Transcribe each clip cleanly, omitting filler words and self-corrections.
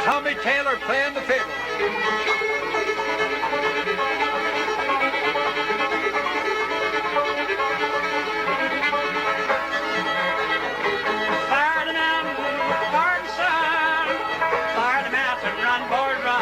Tommy Taylor playing the fiddle. Fire the mountain, fire the sun, fire the mountain, run, boys, run.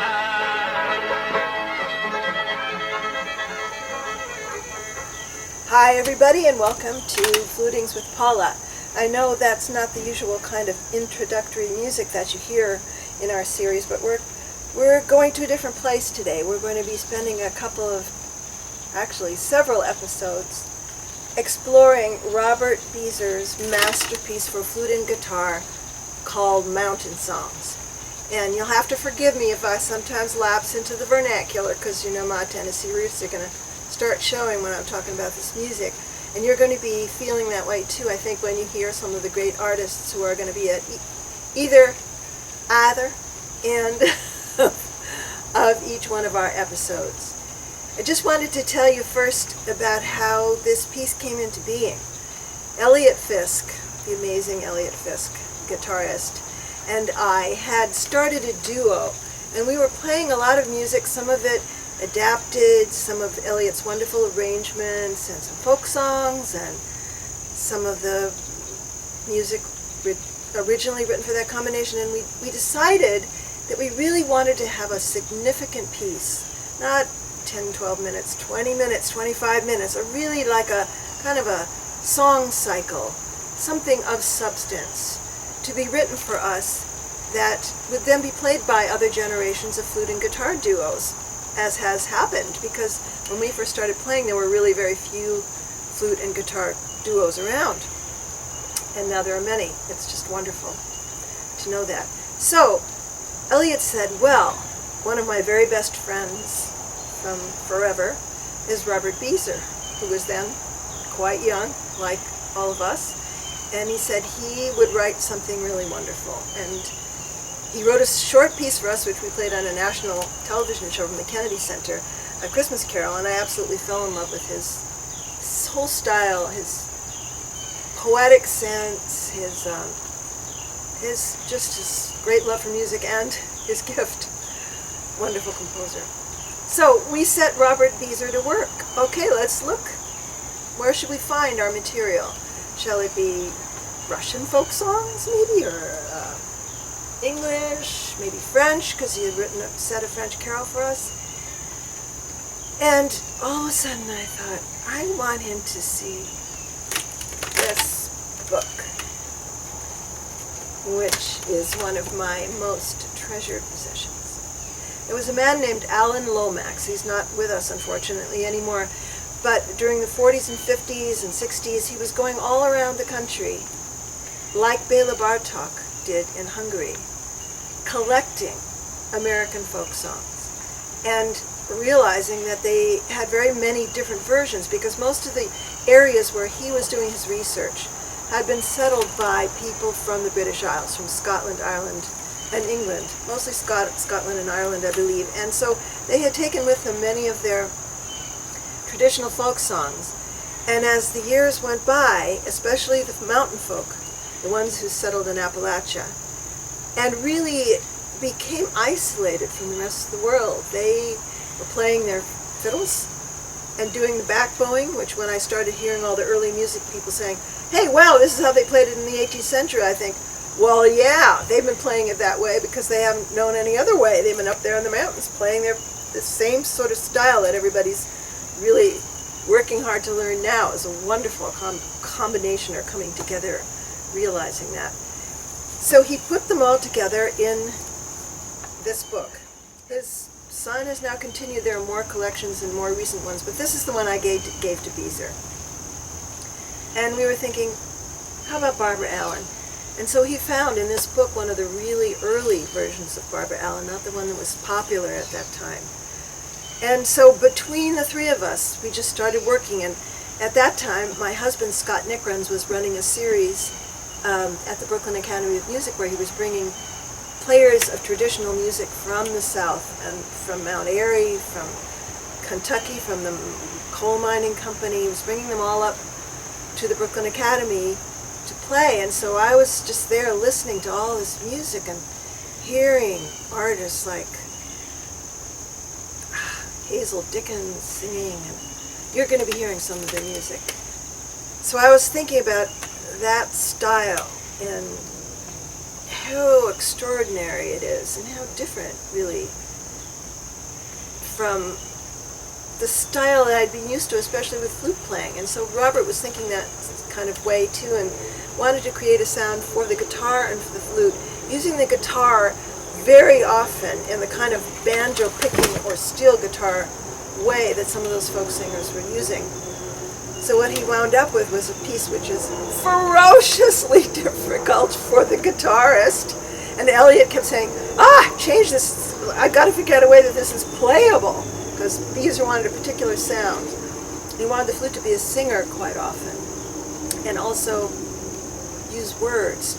Hi everybody and welcome to Flutings with Paula. I know that's not the usual kind of introductory music that you hear in our series, but we're going to a different place today. We're going to be spending several episodes exploring Robert Beaser's masterpiece for flute and guitar called Mountain Songs. And you'll have to forgive me if I sometimes lapse into the vernacular, because you know my Tennessee roots are going to start showing when I'm talking about this music. And you're going to be feeling that way too, I think, when you hear some of the great artists who are going to be at either end of each one of our episodes. I just wanted to tell you first about how this piece came into being. Elliot Fisk, the amazing Elliot Fisk, guitarist, and I had started a duo, and we were playing a lot of music, some of it adapted, some of Elliot's wonderful arrangements and some folk songs and some of the music originally written for that combination. And we decided that we really wanted to have a significant piece, not 10, 12 minutes, 20 minutes, 25 minutes, or really like a kind of a song cycle, something of substance to be written for us that would then be played by other generations of flute and guitar duos, as has happened, because when we first started playing there were really very few flute and guitar duos around, and now there are many. It's just wonderful to know that. So Elliot said, well, one of my very best friends from forever is Robert Beaser, who was then quite young, like all of us, and he said he would write something really wonderful. And he wrote a short piece for us, which we played on a national television show from the Kennedy Center, A Christmas Carol, and I absolutely fell in love with his whole style, his poetic sense, his great love for music, and his gift. Wonderful composer. So we set Robert Beaser to work. Okay, let's look. Where should we find our material? Shall it be Russian folk songs, maybe, or English, maybe French, because he had written a set of French carol for us? And all of a sudden I thought, I want him to see this book, which is one of my most treasured possessions. There was a man named Alan Lomax. He's not with us, unfortunately, anymore, but during the 40s and 50s and 60s, he was going all around the country, like Bela Bartok did in Hungary, collecting American folk songs and realizing that they had very many different versions, because most of the areas where he was doing his research had been settled by people from the British Isles, from Scotland, Ireland, and England, mostly Scotland and Ireland, I believe. And so they had taken with them many of their traditional folk songs. And as the years went by, especially the mountain folk, the ones who settled in Appalachia, and really became isolated from the rest of the world. They were playing their fiddles and doing the backbowing, which when I started hearing all the early music people saying, hey, wow, this is how they played it in the 18th century, I think, well, yeah, they've been playing it that way because they haven't known any other way. They've been up there in the mountains playing the same sort of style that everybody's really working hard to learn now. Is a wonderful combination, or coming together, realizing that. So he put them all together in this book. His son has now continued. There are more collections and more recent ones, but this is the one I gave to Beaser. And we were thinking, how about Barbara Allen? And so he found in this book one of the really early versions of Barbara Allen, not the one that was popular at that time. And so between the three of us, we just started working. And at that time, my husband, Scott Nickruns, was running a series at the Brooklyn Academy of Music where he was bringing players of traditional music from the South and from Mount Airy, from Kentucky, from the coal mining company. He was bringing them all up to the Brooklyn Academy to play. And so I was just there listening to all this music, and hearing artists like Hazel Dickens singing, and you're going to be hearing some of their music. So I was thinking about that style and how extraordinary it is and how different, really, from the style that I'd been used to, especially with flute playing. And so Robert was thinking that kind of way too, and wanted to create a sound for the guitar and for the flute, using the guitar very often in the kind of banjo picking or steel guitar way that some of those folk singers were using. So what he wound up with was a piece which is ferociously difficult for the guitarist. And Elliot kept saying, change this, I've got to figure out a way that this is playable, because Beaser wanted a particular sound. He wanted the flute to be a singer quite often, and also use words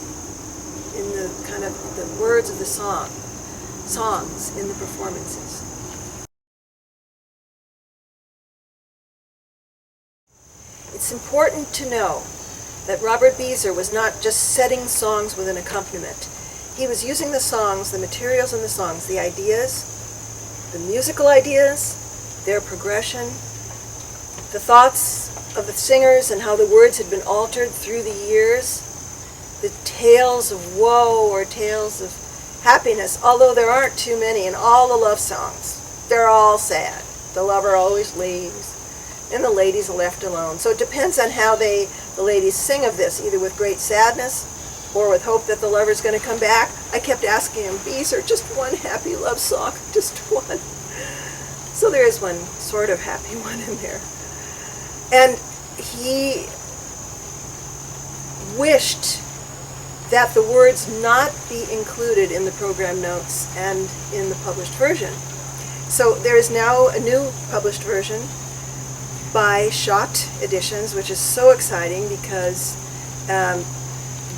in the kind of the words of the songs in the performances. It's important to know that Robert Beaser was not just setting songs with an accompaniment. He was using the songs, the materials in the songs, the ideas, the musical ideas, their progression, the thoughts of the singers and how the words had been altered through the years, the tales of woe or tales of happiness, although there aren't too many in all the love songs. They're all sad. The lover always leaves, and the ladies are left alone. So it depends on how the ladies sing of this, either with great sadness or with hope that the lover's going to come back. I kept asking him, Beaser, just one happy love song, just one. So there is one sort of happy one in there. And he wished that the words not be included in the program notes and in the published version. So there is now a new published version by Schott Editions, which is so exciting because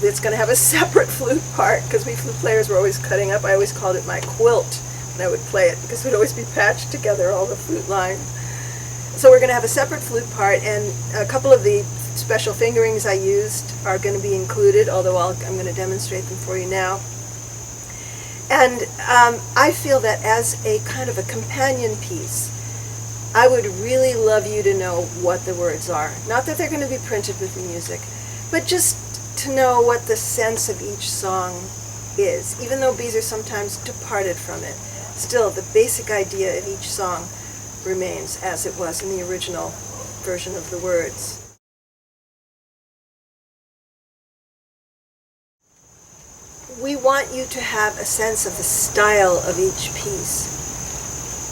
it's going to have a separate flute part, because we flute players were always cutting up. I always called it my quilt when I would play it, because it would always be patched together, all the flute lines. So we're going to have a separate flute part, and a couple of the special fingerings I used are going to be included, although I'm going to demonstrate them for you now. And I feel that as a kind of a companion piece, I would really love you to know what the words are. Not that they're going to be printed with the music, but just to know what the sense of each song is. Even though Beaser sometimes departed from it, still the basic idea of each song remains as it was in the original version of the words. We want you to have a sense of the style of each piece,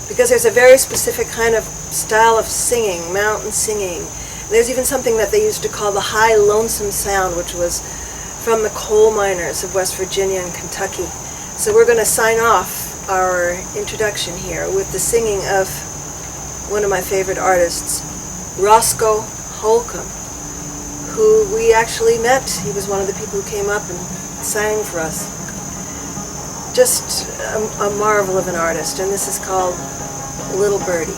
because there's a very specific kind of style of singing, mountain singing. There's even something that they used to call the high lonesome sound, which was from the coal miners of West Virginia and Kentucky. So we're going to sign off our introduction here with the singing of one of my favorite artists, Roscoe Holcomb, who we actually met. He was one of the people who came up and sang for us. Just a marvel of an artist, and this is called Little Birdie.